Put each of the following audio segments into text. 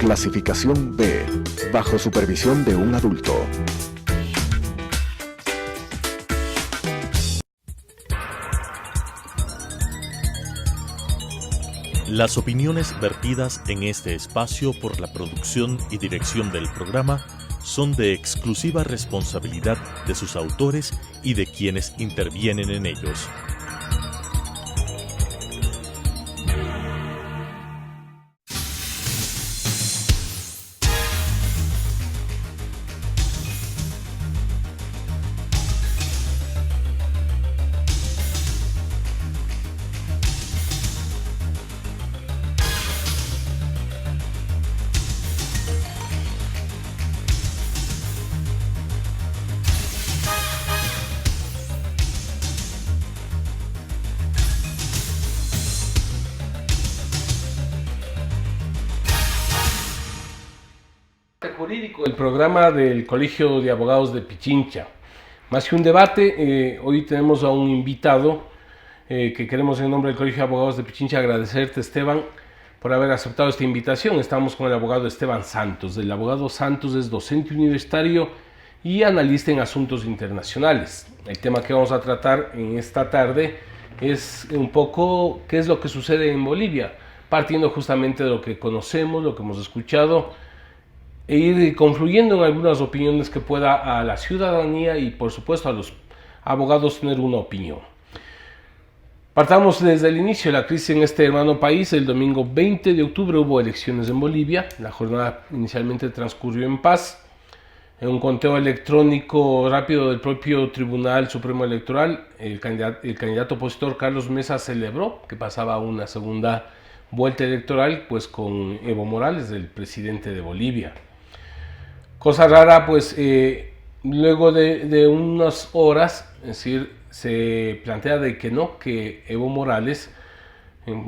Clasificación B, bajo supervisión de un adulto. Las opiniones vertidas en este espacio por la producción y dirección del programa son de exclusiva responsabilidad de sus autores y de quienes intervienen en ellos. Jurídico, el programa del Colegio de Abogados de Pichincha. Más que un debate, hoy tenemos a un invitado que queremos en nombre del Colegio de Abogados de Pichincha agradecerte, Esteban, por haber aceptado esta invitación. Estamos con el abogado Esteban Santos. El abogado Santos es docente universitario y analista en asuntos internacionales. El tema que vamos a tratar en esta tarde es un poco qué es lo que sucede en Bolivia, partiendo justamente de lo que conocemos, lo que hemos escuchado, e ir confluyendo en algunas opiniones que pueda a la ciudadanía y por supuesto a los abogados tener una opinión. Partamos desde el inicio de la crisis en este hermano país. El domingo 20 de octubre hubo elecciones en Bolivia. La jornada inicialmente transcurrió en paz. En un conteo electrónico rápido del propio Tribunal Supremo Electoral, el candidato opositor Carlos Mesa celebró que pasaba a una segunda vuelta electoral pues con Evo Morales, el presidente de Bolivia. Cosa rara, pues luego de unas horas, es decir, se plantea de que no, que Evo Morales,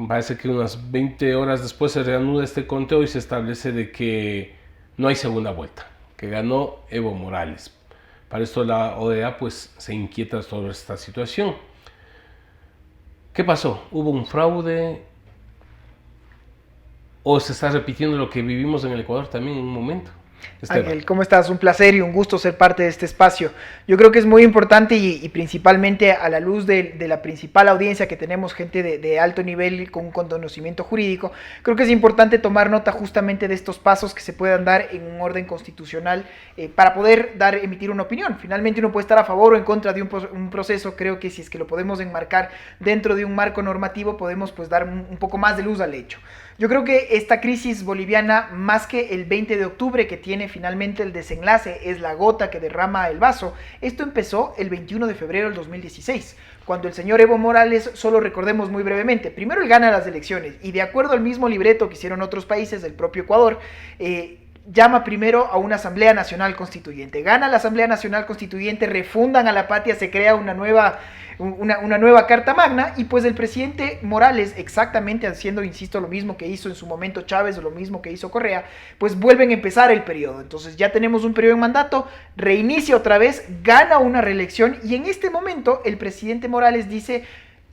parece que unas 20 horas después se reanuda este conteo y se establece de que no hay segunda vuelta, que ganó Evo Morales. Para esto la OEA pues se inquieta sobre esta situación. ¿Qué pasó? ¿Hubo un fraude? ¿O se está repitiendo lo que vivimos en el Ecuador también en un momento? Ángel, ¿cómo estás? Un placer y un gusto ser parte de este espacio. Yo creo que es muy importante y principalmente a la luz de la principal audiencia que tenemos, gente de alto nivel con conocimiento jurídico, creo que es importante tomar nota justamente de estos pasos que se puedan dar en un orden constitucional para poder emitir una opinión. Finalmente uno puede estar a favor o en contra de un proceso. Creo que si es que lo podemos enmarcar dentro de un marco normativo, podemos pues dar un poco más de luz al hecho. Yo creo que esta crisis boliviana, más que el 20 de octubre que tiene finalmente el desenlace, es la gota que derrama el vaso. Esto empezó el 21 de febrero del 2016, cuando el señor Evo Morales, solo recordemos muy brevemente, primero él gana las elecciones y de acuerdo al mismo libreto que hicieron otros países del propio Ecuador, llama primero a una Asamblea Nacional Constituyente. Gana la Asamblea Nacional Constituyente, refundan a la patria, se crea una nueva Carta Magna y pues el presidente Morales, exactamente haciendo, insisto, lo mismo que hizo en su momento Chávez o lo mismo que hizo Correa, pues vuelven a empezar el periodo. Entonces ya tenemos un periodo en mandato, reinicia otra vez, gana una reelección y en este momento el presidente Morales dice...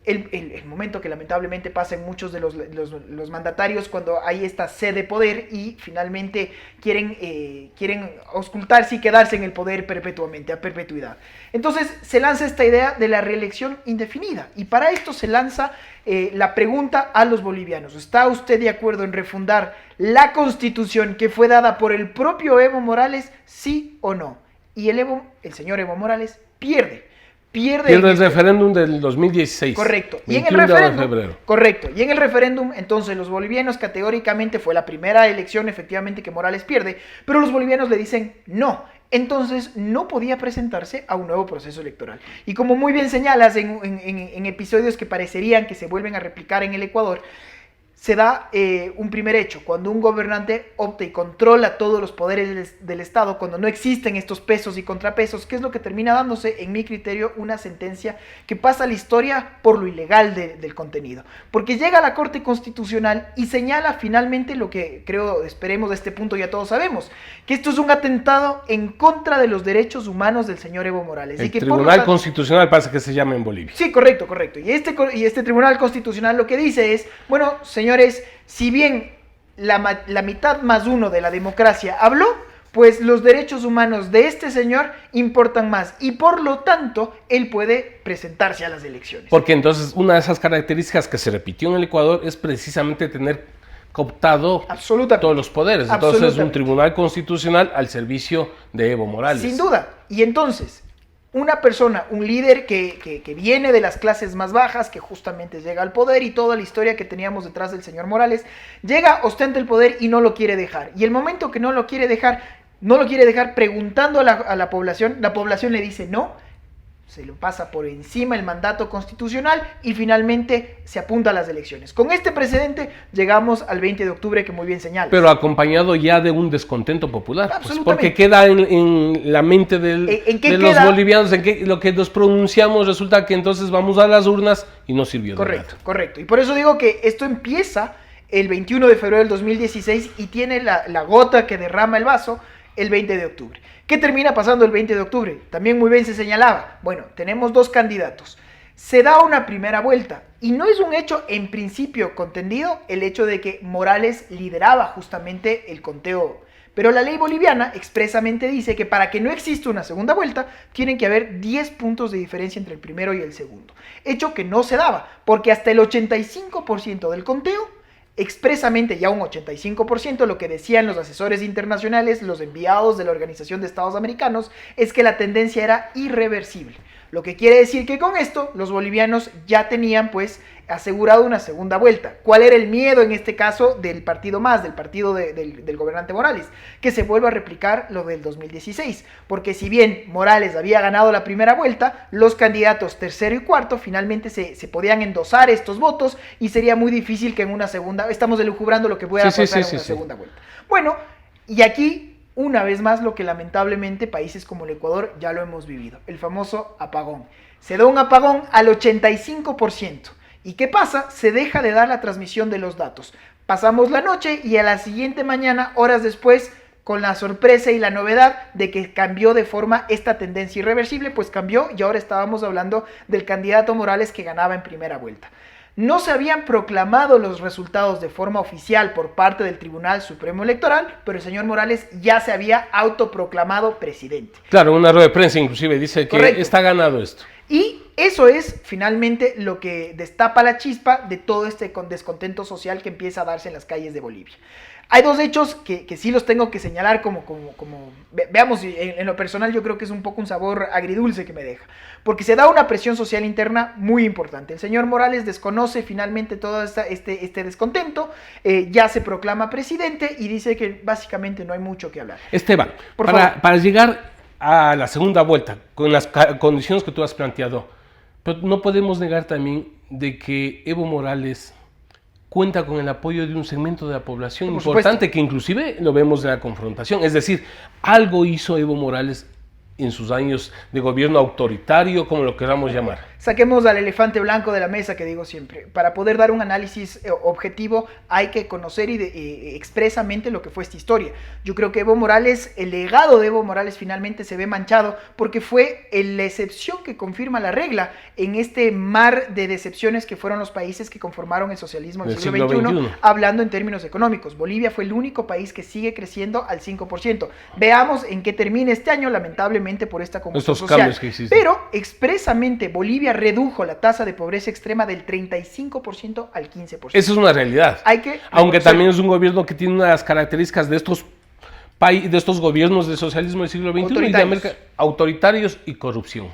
El momento que lamentablemente pasa en muchos de los mandatarios cuando hay esta sed de poder y finalmente quieren auscultarse y quedarse en el poder perpetuamente, a perpetuidad. Entonces se lanza esta idea de la reelección indefinida y para esto se lanza la pregunta a los bolivianos. ¿Está usted de acuerdo en refundar la Constitución que fue dada por el propio Evo Morales, sí o no? Y el señor Evo Morales pierde el referéndum del 2016. Correcto. Y en el referéndum, correcto. Y en el referéndum, entonces los bolivianos categóricamente fue la primera elección efectivamente que Morales pierde, pero los bolivianos le dicen no. Entonces no podía presentarse a un nuevo proceso electoral. Y como muy bien señalas en episodios que parecerían que se vuelven a replicar en el Ecuador, se da un primer hecho, cuando un gobernante opta y controla todos los poderes del Estado, cuando no existen estos pesos y contrapesos, ¿qué es lo que termina dándose? En mi criterio, una sentencia que pasa a la historia por lo ilegal del contenido. Porque llega a la Corte Constitucional y señala finalmente lo que creo, esperemos de este punto ya todos sabemos, que esto es un atentado en contra de los derechos humanos del señor Evo Morales. El Tribunal Constitucional parece que se llama en Bolivia. Sí, correcto. Y este Tribunal Constitucional lo que dice es, bueno, señores, si bien la mitad más uno de la democracia habló, pues los derechos humanos de este señor importan más y por lo tanto él puede presentarse a las elecciones. Porque entonces una de esas características que se repitió en el Ecuador es precisamente tener cooptado todos los poderes. Entonces un tribunal constitucional al servicio de Evo Morales. Sin duda. Y entonces, una persona, un líder que viene de las clases más bajas, que justamente llega al poder y toda la historia que teníamos detrás del señor Morales, llega, ostenta el poder y no lo quiere dejar. Y el momento que no lo quiere dejar preguntando a la población le dice no, se lo pasa por encima el mandato constitucional y finalmente se apunta a las elecciones. Con este precedente llegamos al 20 de octubre que muy bien señalas. Pero acompañado ya de un descontento popular, pues, porque queda en la mente de los bolivianos, en que lo que nos pronunciamos resulta que entonces vamos a las urnas y no sirvió de nada. Correcto. Y por eso digo que esto empieza el 21 de febrero del 2016 y tiene la gota que derrama el vaso el 20 de octubre. ¿Qué termina pasando el 20 de octubre? También muy bien se señalaba. Bueno, tenemos dos candidatos. Se da una primera vuelta y no es un hecho en principio contendido el hecho de que Morales lideraba justamente el conteo. Pero la ley boliviana expresamente dice que para que no exista una segunda vuelta tienen que haber 10 puntos de diferencia entre el primero y el segundo. Hecho que no se daba porque hasta el 85% del conteo, expresamente ya un 85%, lo que decían los asesores internacionales, los enviados de la Organización de Estados Americanos, es que la tendencia era irreversible. Lo que quiere decir que con esto los bolivianos ya tenían pues asegurado una segunda vuelta. ¿Cuál era el miedo en este caso del partido MAS, del partido del gobernante Morales? Que se vuelva a replicar lo del 2016, porque si bien Morales había ganado la primera vuelta, los candidatos tercero y cuarto finalmente se podían endosar estos votos y sería muy difícil que en una segunda, estamos elucubrando lo que pueda pasar en una segunda vuelta. Bueno, y aquí una vez más lo que lamentablemente países como el Ecuador ya lo hemos vivido, el famoso apagón. Se da un apagón al 85%. ¿Y qué pasa? Se deja de dar la transmisión de los datos. Pasamos la noche y a la siguiente mañana, horas después, con la sorpresa y la novedad de que cambió de forma esta tendencia irreversible, pues cambió y ahora estábamos hablando del candidato Morales que ganaba en primera vuelta. No se habían proclamado los resultados de forma oficial por parte del Tribunal Supremo Electoral, pero el señor Morales ya se había autoproclamado presidente. Claro, una rueda de prensa inclusive dice que está ganado esto. Y eso es finalmente lo que destapa la chispa de todo este descontento social que empieza a darse en las calles de Bolivia. Hay dos hechos que sí los tengo que señalar como veamos, en lo personal yo creo que es un poco un sabor agridulce que me deja, porque se da una presión social interna muy importante. El señor Morales desconoce finalmente todo este descontento, ya se proclama presidente y dice que básicamente no hay mucho que hablar. Esteban, para llegar a la segunda vuelta, con las condiciones que tú has planteado, pero no podemos negar también de que Evo Morales cuenta con el apoyo de un segmento de la población importante, que inclusive lo vemos en la confrontación. Es decir, algo hizo Evo Morales en sus años de gobierno autoritario, como lo queramos llamar. Saquemos al elefante blanco de la mesa, que digo siempre. Para poder dar un análisis objetivo hay que conocer expresamente lo que fue esta historia. Yo creo que Evo Morales, el legado de Evo Morales finalmente se ve manchado porque fue la excepción que confirma la regla en este mar de decepciones que fueron los países que conformaron el socialismo del siglo XXI, hablando en términos económicos. Bolivia fue el único país que sigue creciendo al 5%. Veamos en qué termina este año, lamentablemente por esta convulsión social. Pero expresamente Bolivia redujo la tasa de pobreza extrema del 35% al 15%. Eso es una realidad. Aunque también es un gobierno que tiene unas características de estos gobiernos de socialismo del siglo XXI y de América, autoritarios y corrupción.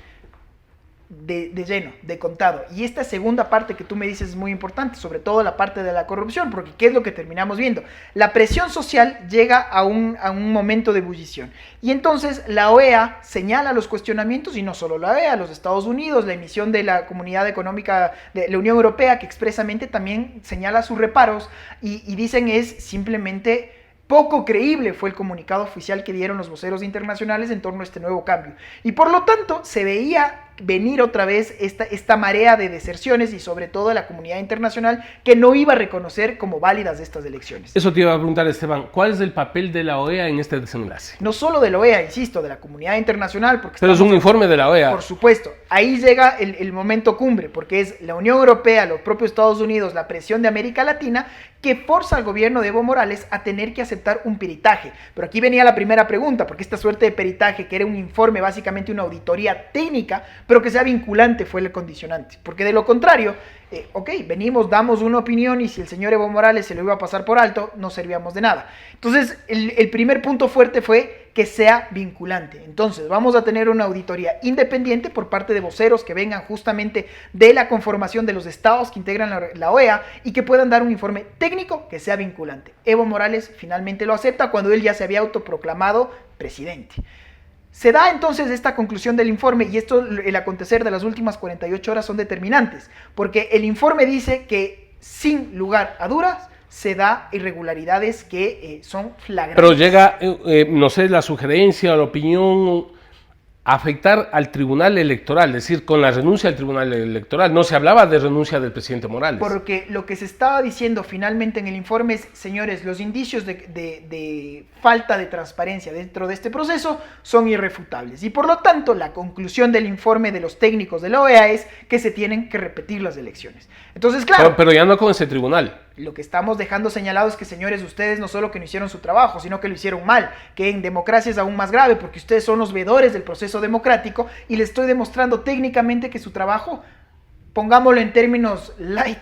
De lleno, de contado. Y esta segunda parte que tú me dices es muy importante, sobre todo la parte de la corrupción, porque ¿qué es lo que terminamos viendo? La presión social llega a un momento de ebullición. Y entonces la OEA señala los cuestionamientos, y no solo la OEA, los Estados Unidos, la emisión de la Comunidad Económica de la Unión Europea, que expresamente también señala sus reparos, y dicen es simplemente poco creíble fue el comunicado oficial que dieron los voceros internacionales en torno a este nuevo cambio. Y por lo tanto se veía venir otra vez esta marea de deserciones y sobre todo de la comunidad internacional que no iba a reconocer como válidas estas elecciones. Eso te iba a preguntar, Esteban, ¿cuál es el papel de la OEA en este desenlace? No solo de la OEA, insisto, de la comunidad internacional. Porque pero es un informe de la OEA. Por supuesto, ahí llega el momento cumbre, porque es la Unión Europea, los propios Estados Unidos, la presión de América Latina, que forza al gobierno de Evo Morales a tener que aceptar un peritaje. Pero aquí venía la primera pregunta, porque esta suerte de peritaje, que era un informe, básicamente una auditoría técnica, pero que sea vinculante, fue el condicionante. Porque de lo contrario, venimos, damos una opinión y si el señor Evo Morales se lo iba a pasar por alto, no servíamos de nada. Entonces, el primer punto fuerte fue que sea vinculante. Entonces, vamos a tener una auditoría independiente por parte de voceros que vengan justamente de la conformación de los estados que integran la OEA y que puedan dar un informe técnico que sea vinculante. Evo Morales finalmente lo acepta cuando él ya se había autoproclamado presidente. Se da entonces esta conclusión del informe y el acontecer de las últimas 48 horas son determinantes, porque el informe dice que sin lugar a dudas se da irregularidades que son flagrantes. Pero llega, no sé, la sugerencia o la opinión afectar al Tribunal Electoral, es decir, con la renuncia al Tribunal Electoral. No se hablaba de renuncia del presidente Morales. Porque lo que se estaba diciendo finalmente en el informe es, señores, los indicios de falta de transparencia dentro de este proceso son irrefutables. Y por lo tanto, la conclusión del informe de los técnicos de la OEA es que se tienen que repetir las elecciones. Entonces, claro... Pero ya no con ese tribunal. Lo que estamos dejando señalado es que, señores, ustedes no solo que no hicieron su trabajo, sino que lo hicieron mal, que en democracia es aún más grave, porque ustedes son los veedores del proceso democrático y les estoy demostrando técnicamente que su trabajo, pongámoslo en términos light,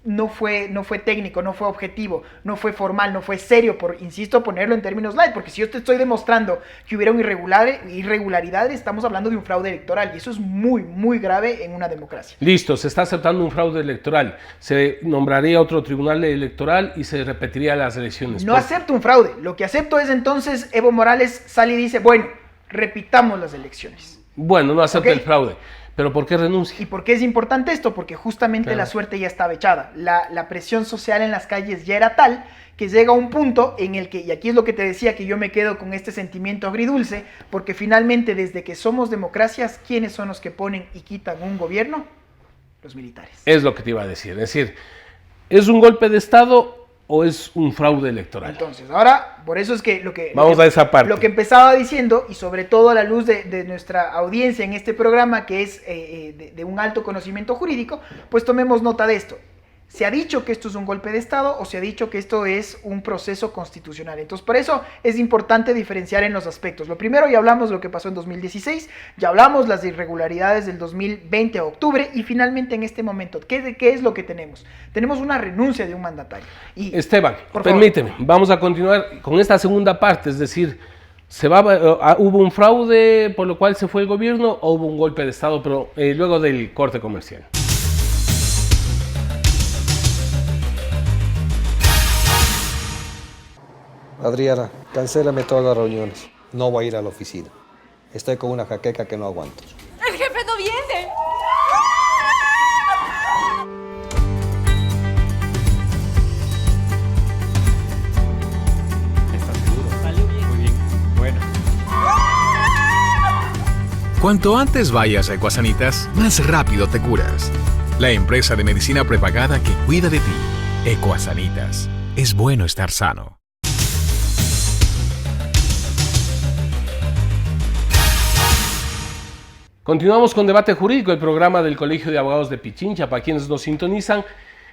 no fue técnico, no fue objetivo, no fue formal, no fue serio, insisto, ponerlo en términos light, porque si yo te estoy demostrando que hubieron irregularidades, estamos hablando de un fraude electoral, y eso es muy, muy grave en una democracia. Listo, se está aceptando un fraude electoral, se nombraría otro tribunal electoral y se repetiría las elecciones. No acepto un fraude, lo que acepto es entonces Evo Morales sale y dice, bueno, repitamos las elecciones. Bueno, no acepta el fraude. ¿Pero por qué renuncia? ¿Y por qué es importante esto? Porque justamente la suerte ya estaba echada. La presión social en las calles ya era tal que llega a un punto en el que, y aquí es lo que te decía, que yo me quedo con este sentimiento agridulce, porque finalmente desde que somos democracias, ¿quiénes son los que ponen y quitan un gobierno? Los militares. Es lo que te iba a decir. Es decir, ¿es un golpe de Estado o es un fraude electoral? Entonces, ahora, por eso es que Vamos a esa parte. Lo que empezaba diciendo, y sobre todo a la luz de nuestra audiencia en este programa, que es de un alto conocimiento jurídico, pues tomemos nota de esto. ¿Se ha dicho que esto es un golpe de Estado o se ha dicho que esto es un proceso constitucional? Entonces, por eso es importante diferenciar en los aspectos. Lo primero, ya hablamos de lo que pasó en 2016, ya hablamos las irregularidades del 2020 a octubre, y finalmente en este momento, ¿qué es lo que tenemos? Tenemos una renuncia de un mandatario. Y, Esteban, permíteme, vamos a continuar con esta segunda parte, es decir, ¿hubo un fraude por lo cual se fue el gobierno o hubo un golpe de Estado, pero luego del corte comercial? Adriana, cancélame todas las reuniones. No voy a ir a la oficina. Estoy con una jaqueca que no aguanto. ¡El jefe no viene! ¿Estás seguro? Salió bien. Muy bien. Bueno. Cuanto antes vayas a Ecuasanitas, más rápido te curas. La empresa de medicina prepagada que cuida de ti. Ecuasanitas. Es bueno estar sano. Continuamos con Debate Jurídico, el programa del Colegio de Abogados de Pichincha. Para quienes nos sintonizan,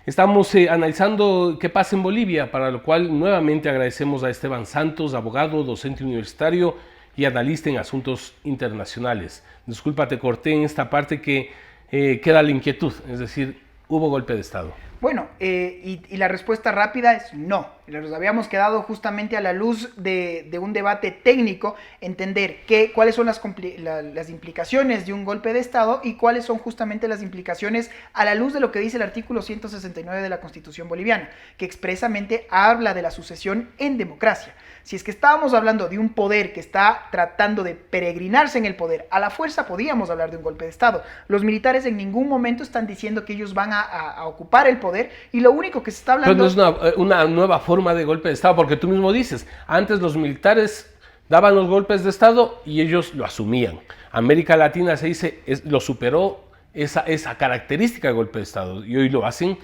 estamos analizando qué pasa en Bolivia, para lo cual nuevamente agradecemos a Esteban Santos, abogado, docente universitario y analista en asuntos internacionales. Disculpa, te corté en esta parte que queda la inquietud, es decir, ¿hubo golpe de Estado? Bueno, y la respuesta rápida es no. Nos habíamos quedado justamente a la luz de un debate técnico, entender cuáles son las implicaciones de un golpe de Estado y cuáles son justamente las implicaciones a la luz de lo que dice el artículo 169 de la Constitución boliviana, que expresamente habla de la sucesión en democracia. Si es que estábamos hablando de un poder que está tratando de peregrinarse en el poder, a la fuerza podíamos hablar de un golpe de Estado. Los militares en ningún momento están diciendo que ellos van a ocupar el poder, y lo único que se está hablando... Pero no es una nueva forma de golpe de Estado, porque tú mismo dices, antes los militares daban los golpes de Estado y ellos lo asumían. América Latina se dice, lo superó esa característica de golpe de Estado y hoy lo hacen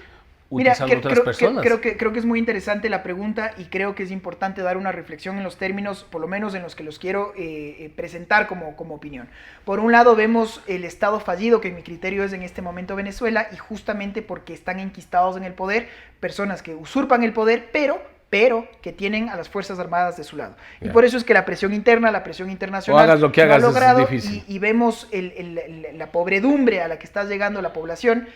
utilizando otras personas. Creo que es muy interesante la pregunta y creo que es importante dar una reflexión en los términos, por lo menos en los que los quiero presentar como opinión. Por un lado vemos el Estado fallido, que en mi criterio es en este momento Venezuela, y justamente porque están enquistados en el poder, personas que usurpan el poder, pero que tienen a las Fuerzas Armadas de su lado. Y por eso es que la presión interna, la presión internacional, hagas lo que hagas, lo ha logrado, es difícil. y vemos la pobredumbre a la que está llegando la población,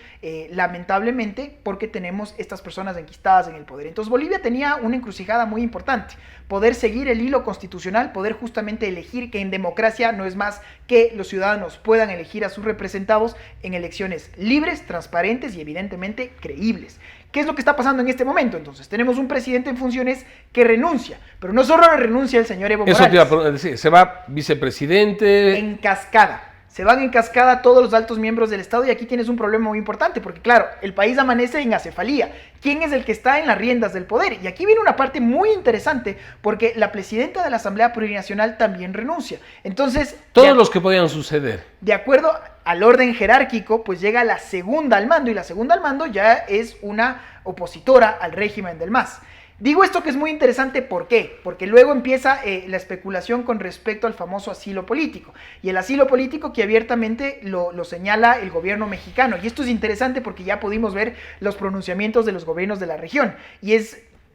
lamentablemente, porque tenemos estas personas enquistadas en el poder. Entonces Bolivia tenía una encrucijada muy importante, poder seguir el hilo constitucional, poder justamente elegir, que en democracia no es más que los ciudadanos puedan elegir a sus representados en elecciones libres, transparentes y evidentemente creíbles. ¿Qué es lo que está pasando en este momento? Entonces, tenemos un presidente en funciones que renuncia, pero no solo renuncia el señor Evo Morales. Eso te iba a decir, se va vicepresidente. En cascada. Se van en cascada todos los altos miembros del Estado y aquí tienes un problema muy importante porque, claro, el país amanece en acefalía. ¿Quién es el que está en las riendas del poder? Y aquí viene una parte muy interesante porque la presidenta de la Asamblea Plurinacional también renuncia. Entonces, todos los que podían suceder. De acuerdo al orden jerárquico, pues llega la segunda al mando y la segunda al mando ya es una opositora al régimen del MAS. Digo esto que es muy interesante, ¿por qué? Porque luego empieza la especulación con respecto al famoso asilo político. Y el asilo político que abiertamente lo señala el gobierno mexicano. Y esto es interesante porque ya pudimos ver los pronunciamientos de los gobiernos de la región. Y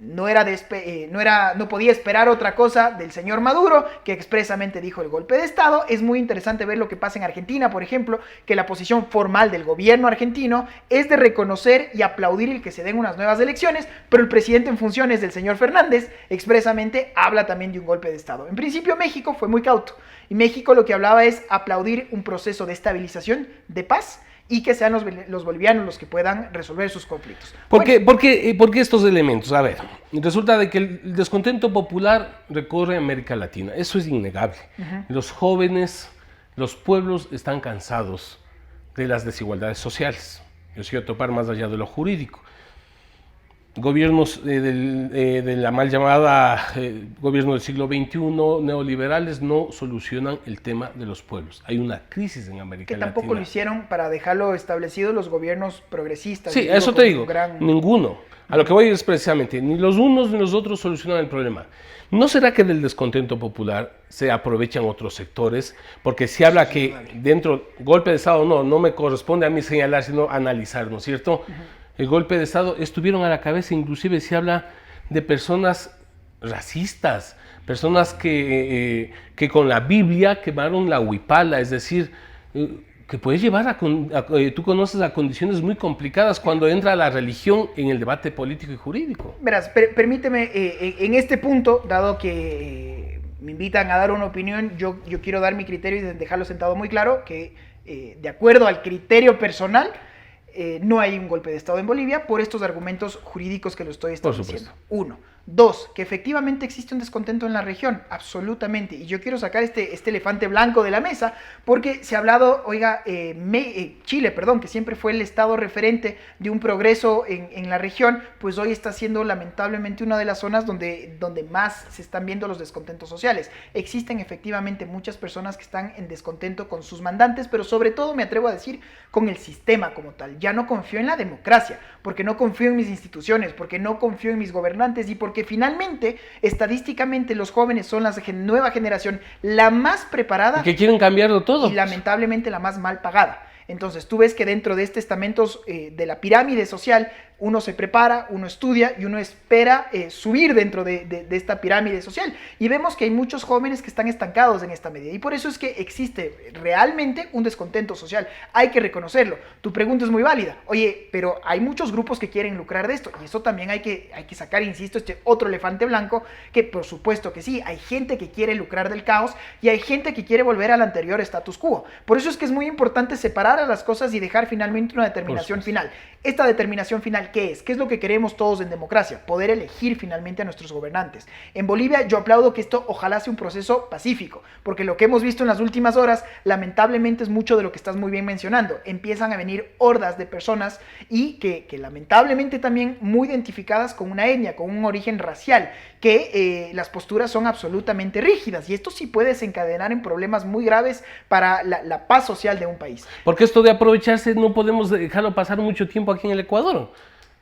no podía esperar otra cosa del señor Maduro, que expresamente dijo el golpe de Estado. Es muy interesante ver lo que pasa en Argentina, por ejemplo, que la posición formal del gobierno argentino es de reconocer y aplaudir el que se den unas nuevas elecciones, pero el presidente en funciones del señor Fernández expresamente habla también de un golpe de Estado. En principio México fue muy cauto, y México lo que hablaba es aplaudir un proceso de estabilización, de paz, y que sean los bolivianos los que puedan resolver sus conflictos. ¿Por qué estos elementos? A ver, resulta de que el descontento popular recorre América Latina, eso es innegable. Los jóvenes, los pueblos están cansados de las desigualdades sociales. Yo quiero topar más allá de lo jurídico. Gobiernos de la mal llamada gobierno del siglo XXI, neoliberales, no solucionan el tema de los pueblos. Hay una crisis en América Latina. Que tampoco lo hicieron, para dejarlo establecido, los gobiernos progresistas. Sí, eso te digo, ninguno. A lo que voy es precisamente, ni los unos ni los otros solucionan el problema. ¿No será que del descontento popular se aprovechan otros sectores? Porque se habla que dentro, golpe de Estado, no me corresponde a mí señalar, sino analizar, ¿no es cierto? El golpe de Estado estuvieron a la cabeza, inclusive se habla de personas racistas, personas que con la Biblia quemaron la huipala, es decir, que puede llevar tú conoces a condiciones muy complicadas cuando entra la religión en el debate político y jurídico. Verás, permíteme, en este punto, dado que me invitan a dar una opinión, yo quiero dar mi criterio y dejarlo sentado muy claro, que de acuerdo al criterio personal, no hay un golpe de Estado en Bolivia por estos argumentos jurídicos que lo estoy estableciendo. 1. 2, que efectivamente existe un descontento en la región, absolutamente. Y yo quiero sacar este elefante blanco de la mesa porque se ha hablado, oiga, Chile, que siempre fue el estado referente de un progreso en la región, pues hoy está siendo lamentablemente una de las zonas donde más se están viendo los descontentos sociales. Existen efectivamente muchas personas que están en descontento con sus mandantes, pero sobre todo me atrevo a decir con el sistema como tal. Ya no confío en la democracia, porque no confío en mis instituciones, porque no confío en mis gobernantes y porque finalmente, estadísticamente, los jóvenes son la nueva generación, la más preparada. Y que quieren cambiarlo todo. Y lamentablemente la más mal pagada. Entonces tú ves que dentro de estos estamentos de la pirámide social, uno se prepara, uno estudia y uno espera subir dentro de esta pirámide social. Y vemos que hay muchos jóvenes que están estancados en esta medida. Y por eso es que existe realmente un descontento social. Hay que reconocerlo. Tu pregunta es muy válida. Oye, pero hay muchos grupos que quieren lucrar de esto. Y eso también hay que sacar, insisto, este otro elefante blanco, que por supuesto que sí, hay gente que quiere lucrar del caos y hay gente que quiere volver al anterior status quo. Por eso es que es muy importante separar a las cosas y dejar finalmente una determinación final. Esta determinación final, ¿qué es? ¿Qué es lo que queremos todos en democracia? Poder elegir finalmente a nuestros gobernantes. En Bolivia yo aplaudo que esto ojalá sea un proceso pacífico, porque lo que hemos visto en las últimas horas lamentablemente es mucho de lo que estás muy bien mencionando. Empiezan a venir hordas de personas y que lamentablemente también muy identificadas con una etnia, con un origen racial. que las posturas son absolutamente rígidas, y esto sí puede desencadenar en problemas muy graves para la paz social de un país. Porque esto de aprovecharse no podemos dejarlo pasar mucho tiempo aquí en el Ecuador.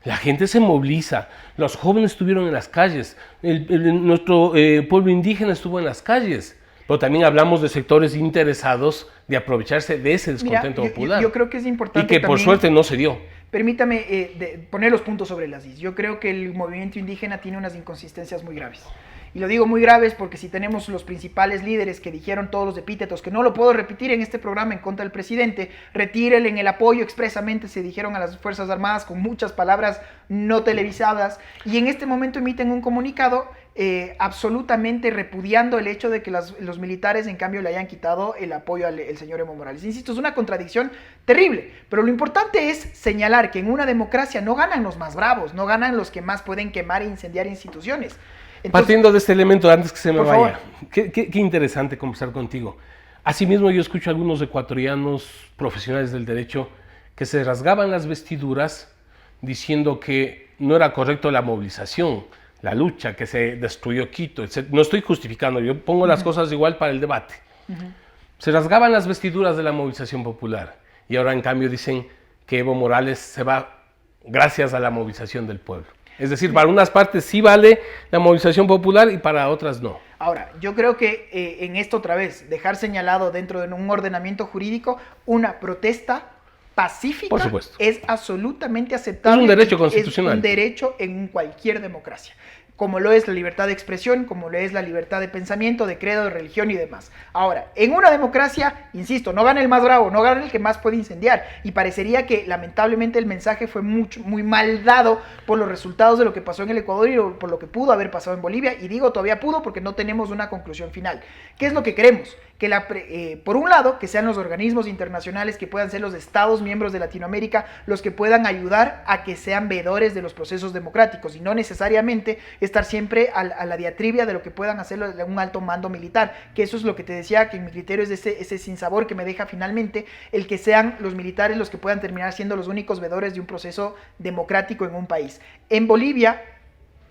La gente se moviliza, los jóvenes estuvieron en las calles, nuestro pueblo indígena estuvo en las calles, pero también hablamos de sectores interesados de aprovecharse de ese descontento popular. Yo creo que es importante y que por también, suerte no se dio. Permítame poner los puntos sobre las is. Yo creo que el movimiento indígena tiene unas inconsistencias muy graves. Y lo digo muy graves porque si tenemos los principales líderes que dijeron todos los epítetos, que no lo puedo repetir en este programa en contra del presidente, retírenle en el apoyo expresamente, se dijeron a las Fuerzas Armadas con muchas palabras no televisadas, y en este momento emiten un comunicado absolutamente repudiando el hecho de que los militares en cambio le hayan quitado el apoyo al señor Evo Morales. Insisto, es una contradicción terrible, pero lo importante es señalar que en una democracia no ganan los más bravos, no ganan los que más pueden quemar e incendiar instituciones. Entonces, partiendo de este elemento, antes que se me por vaya, favor. qué interesante conversar contigo. Asimismo, yo escucho a algunos ecuatorianos profesionales del derecho que se rasgaban las vestiduras diciendo que no era correcto la movilización, la lucha, que se destruyó Quito, etc. No estoy justificando, yo pongo las cosas igual para el debate. Se rasgaban las vestiduras de la movilización popular y ahora en cambio dicen que Evo Morales se va gracias a la movilización del pueblo. Es decir, para unas partes sí vale la movilización popular y para otras no. Ahora, yo creo que en esto otra vez, dejar señalado dentro de un ordenamiento jurídico, una protesta pacífica Por supuesto. es absolutamente aceptable. Es un derecho constitucional. Es un derecho en cualquier democracia, como lo es la libertad de expresión, como lo es la libertad de pensamiento, de credo, de religión y demás. Ahora, en una democracia, insisto, no gana el más bravo, no gana el que más puede incendiar, y parecería que lamentablemente el mensaje fue muy mal dado por los resultados de lo que pasó en el Ecuador y por lo que pudo haber pasado en Bolivia, y digo todavía pudo porque no tenemos una conclusión final. ¿Qué es lo que queremos? Que por un lado, que sean los organismos internacionales, que puedan ser los estados miembros de Latinoamérica, los que puedan ayudar a que sean veedores de los procesos democráticos, y no necesariamente estar siempre a la diatribia de lo que puedan hacer un alto mando militar, que eso es lo que te decía, que en mi criterio es ese sinsabor que me deja finalmente el que sean los militares los que puedan terminar siendo los únicos veedores de un proceso democrático en un país. En Bolivia,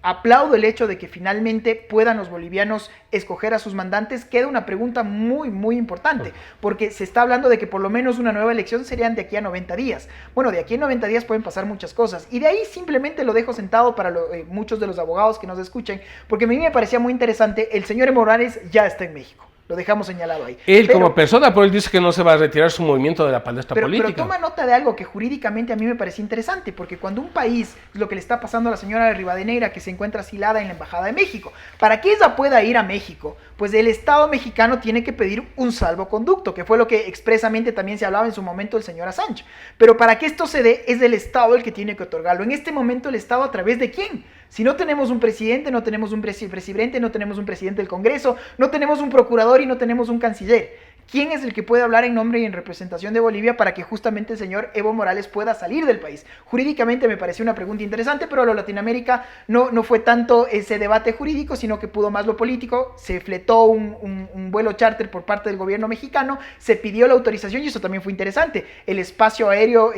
aplaudo el hecho de que finalmente puedan los bolivianos escoger a sus mandantes. Queda una pregunta muy importante, porque se está hablando de que por lo menos una nueva elección serían de aquí a 90 días. Bueno, de aquí a 90 días pueden pasar muchas cosas, y de ahí simplemente lo dejo sentado para muchos de los abogados que nos escuchen, porque a mí me parecía muy interesante. El señor Evo Morales ya está en México. Lo dejamos señalado ahí. Él como persona, pero él dice que no se va a retirar su movimiento de la palestra política. Pero toma nota de algo que jurídicamente a mí me parecía interesante, porque cuando un país, lo que le está pasando a la señora de Rivadeneira, que se encuentra asilada en la Embajada de México, para que ella pueda ir a México, pues el Estado mexicano tiene que pedir un salvoconducto, que fue lo que expresamente también se hablaba en su momento del señor Assange. Pero para que esto se dé, es el Estado el que tiene que otorgarlo. En este momento, el Estado, ¿a través de quién? Si no tenemos un presidente, no tenemos un presidente, no tenemos un presidente del Congreso, no tenemos un procurador y no tenemos un canciller. ¿Quién es el que puede hablar en nombre y en representación de Bolivia para que justamente el señor Evo Morales pueda salir del país? Jurídicamente me pareció una pregunta interesante, pero a lo Latinoamérica no fue tanto ese debate jurídico, sino que pudo más lo político. Se fletó un vuelo charter por parte del gobierno mexicano, se pidió la autorización, y eso también fue interesante. El espacio aéreo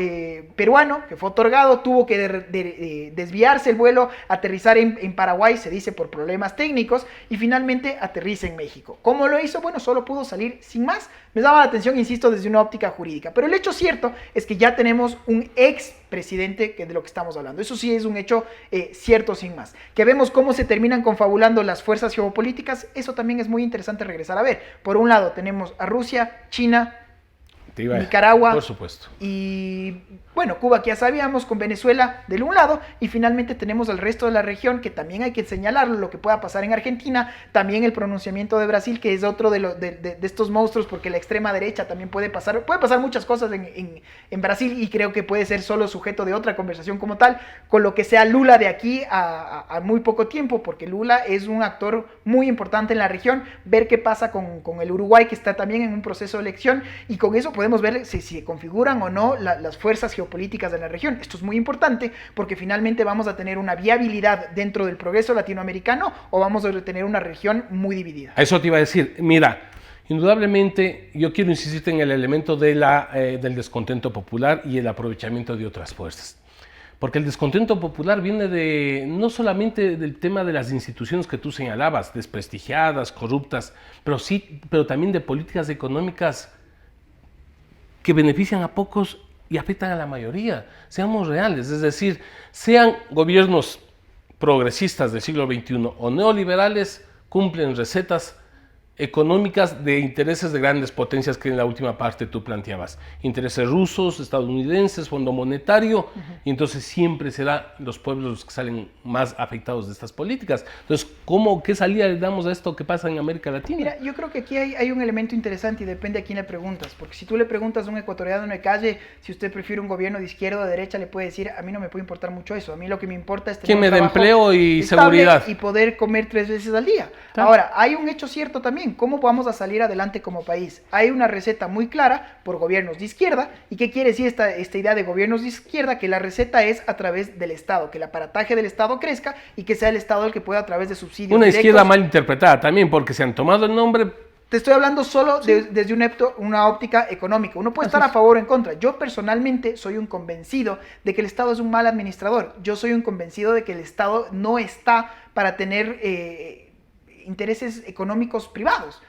peruano, que fue otorgado, tuvo que desviarse el vuelo, aterrizar en Paraguay, se dice por problemas técnicos, y finalmente aterriza en México. ¿Cómo lo hizo? Bueno, solo pudo salir sin más. Me daba la atención, insisto, desde una óptica jurídica. Pero el hecho cierto es que ya tenemos un ex presidente de lo que estamos hablando. Eso sí es un hecho cierto sin más. Que vemos cómo se terminan confabulando las fuerzas geopolíticas, eso también es muy interesante regresar a ver. Por un lado tenemos a Rusia, China, Nicaragua, por supuesto, y bueno, Cuba, que ya sabíamos, con Venezuela del un lado, y finalmente tenemos al resto de la región, que también hay que señalarlo, lo que pueda pasar en Argentina, también el pronunciamiento de Brasil, que es otro de estos monstruos, porque la extrema derecha también puede pasar muchas cosas en Brasil, y creo que puede ser solo sujeto de otra conversación como tal, con lo que sea Lula de aquí a muy poco tiempo, porque Lula es un actor muy importante en la región. Ver qué pasa con el Uruguay, que está también en un proceso de elección, y con eso podemos ver si se configuran o no las fuerzas geopolíticas de la región. Esto es muy importante porque finalmente vamos a tener una viabilidad dentro del progreso latinoamericano, o vamos a tener una región muy dividida. A eso te iba a decir. Mira, indudablemente yo quiero insistirte en el elemento del descontento popular y el aprovechamiento de otras fuerzas. Porque el descontento popular viene no solamente del tema de las instituciones que tú señalabas, desprestigiadas, corruptas, pero también de políticas económicas que benefician a pocos y afectan a la mayoría. Seamos reales, es decir, sean gobiernos progresistas del siglo XXI o neoliberales, cumplen recetas económicas de intereses de grandes potencias que en la última parte tú planteabas. Intereses rusos, estadounidenses, Fondo Monetario, y entonces siempre será los pueblos los que salen más afectados de estas políticas. Entonces, ¿qué salida le damos a esto que pasa en América Latina? Mira, yo creo que aquí hay un elemento interesante y depende a quién le preguntas, porque si tú le preguntas a un ecuatoriano de calle si usted prefiere un gobierno de izquierda o de derecha, le puede decir, a mí no me puede importar mucho eso, a mí lo que me importa es tener ¿Quién me un da trabajo empleo y estable seguridad? Y poder comer 3 veces al día. Claro. Ahora, hay un hecho cierto también, ¿cómo vamos a salir adelante como país? Hay una receta muy clara por gobiernos de izquierda. ¿Y qué quiere decir esta idea de gobiernos de izquierda? Que la receta es a través del Estado, que el aparataje del Estado crezca y que sea el Estado el que pueda a través de subsidios Una directos. izquierda mal interpretada también, porque se han tomado el nombre. Te estoy hablando solo desde una óptica económica. Uno puede estar a favor o en contra. Yo personalmente soy un convencido de que el Estado es un mal administrador. Yo soy un convencido de que el Estado no está para tener intereses económicos privados,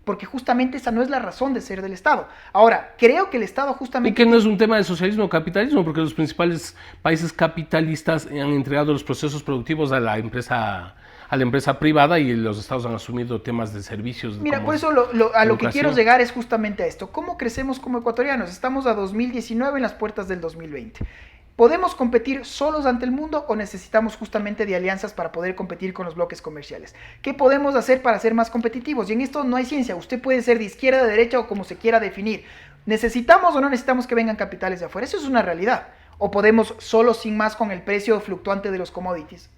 porque justamente esa no es la razón de ser del Estado. Ahora, creo que el Estado justamente... Y que no es un tema de socialismo o capitalismo, porque los principales países capitalistas han entregado los procesos productivos a la empresa privada y los estados han asumido temas de servicios. Mira, por eso a lo que quiero llegar es justamente a esto. ¿Cómo crecemos como ecuatorianos? Estamos a 2019 en las puertas del 2020. ¿Podemos competir solos ante el mundo o necesitamos justamente de alianzas para poder competir con los bloques comerciales? ¿Qué podemos hacer para ser más competitivos? Y en esto no hay ciencia. Usted puede ser de izquierda, de derecha o como se quiera definir. ¿Necesitamos o no necesitamos que vengan capitales de afuera? Eso es una realidad. ¿O podemos solo sin más con el precio fluctuante de los commodities?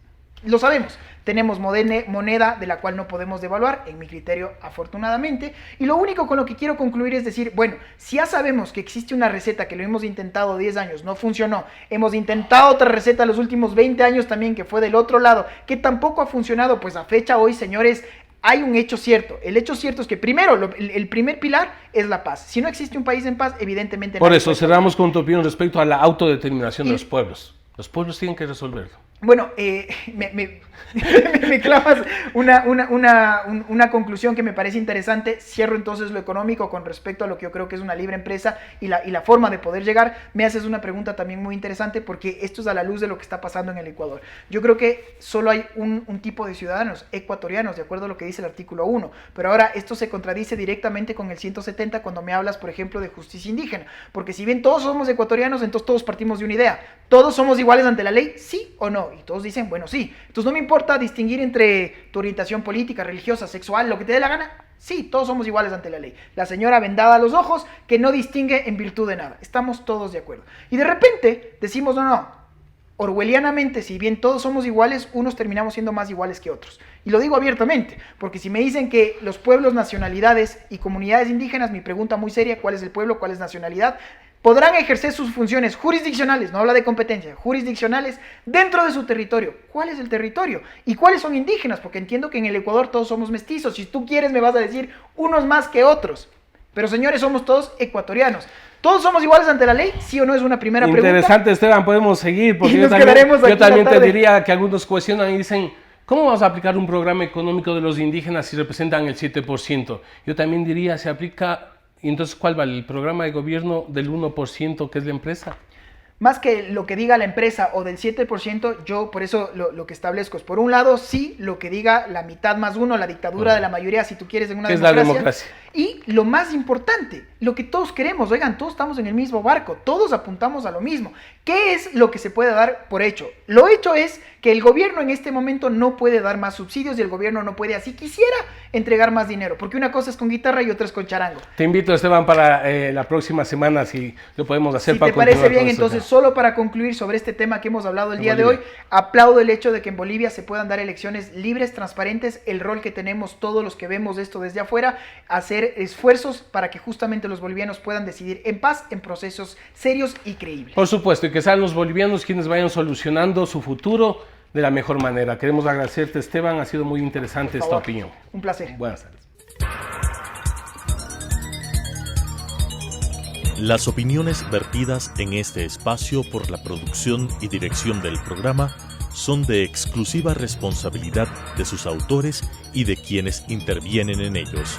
Lo sabemos, tenemos moneda de la cual no podemos devaluar, en mi criterio, afortunadamente, y lo único con lo que quiero concluir es decir, bueno, si ya sabemos que existe una receta que lo hemos intentado 10 años, no funcionó, hemos intentado otra receta los últimos 20 años también, que fue del otro lado, que tampoco ha funcionado, pues a fecha hoy, señores, hay un hecho cierto. El hecho cierto es que primero, el primer pilar es la paz. Si no existe un país en paz, evidentemente... Por eso cerramos con tu opinión respecto a la autodeterminación de los pueblos. Los pueblos tienen que resolverlo. Bueno, me clavas una conclusión que me parece interesante. Cierro entonces lo económico con respecto a lo que yo creo que es una libre empresa y la forma de poder llegar. Me haces una pregunta también muy interesante porque esto es a la luz de lo que está pasando en el Ecuador. Yo creo que solo hay un tipo de ciudadanos ecuatorianos, de acuerdo a lo que dice el artículo 1. Pero ahora esto se contradice directamente con el 170 cuando me hablas, por ejemplo, de justicia indígena. Porque si bien todos somos ecuatorianos, entonces todos partimos de una idea. ¿Todos somos iguales ante la ley? ¿Sí o no? Y todos dicen, bueno, sí. Entonces no me importa distinguir entre tu orientación política, religiosa, sexual, lo que te dé la gana. Sí, todos somos iguales ante la ley. La señora vendada a los ojos que no distingue en virtud de nada. Estamos todos de acuerdo. Y de repente decimos, no. Orwellianamente, si bien todos somos iguales, unos terminamos siendo más iguales que otros. Y lo digo abiertamente, porque si me dicen que los pueblos, nacionalidades y comunidades indígenas, mi pregunta muy seria, ¿cuál es el pueblo, cuál es nacionalidad? Podrán ejercer sus funciones jurisdiccionales, no habla de competencia, jurisdiccionales dentro de su territorio. ¿Cuál es el territorio? ¿Y cuáles son indígenas? Porque entiendo que en el Ecuador todos somos mestizos. Si tú quieres me vas a decir unos más que otros. Pero señores, somos todos ecuatorianos. ¿Todos somos iguales ante la ley? ¿Sí o no? Es una primera pregunta. Interesante, Esteban, podemos seguir. Porque yo también te diría que algunos cuestionan y dicen, ¿cómo vamos a aplicar un programa económico de los indígenas si representan el 7%? Yo también diría, se aplica... ¿Y entonces cuál vale? ¿El programa de gobierno del 1% que es la empresa? Más que lo que diga la empresa o del 7%, yo por eso lo que establezco es, por un lado, sí, lo que diga la mitad más uno, la dictadura de la mayoría, si tú quieres, en una democracia. Es la democracia. Y lo más importante, lo que todos queremos, oigan, todos estamos en el mismo barco, todos apuntamos a lo mismo. ¿Qué es lo que se puede dar por hecho? Lo hecho es que el gobierno en este momento no puede dar más subsidios y el gobierno no puede, así quisiera, entregar más dinero, porque una cosa es con guitarra y otra es con charango. Te invito, Esteban, para la próxima semana, si lo podemos hacer. Si te parece bien, entonces, solo para concluir sobre este tema que hemos hablado el día de hoy, aplaudo el hecho de que en Bolivia se puedan dar elecciones libres, transparentes, el rol que tenemos todos los que vemos esto desde afuera, hacer esfuerzos para que justamente los bolivianos puedan decidir en paz, en procesos serios y creíbles. Por supuesto, y que sean los bolivianos quienes vayan solucionando su futuro de la mejor manera. Queremos agradecerte, Esteban, ha sido muy interesante esta opinión. Un placer. Buenas tardes. Las opiniones vertidas en este espacio por la producción y dirección del programa son de exclusiva responsabilidad de sus autores y de quienes intervienen en ellos.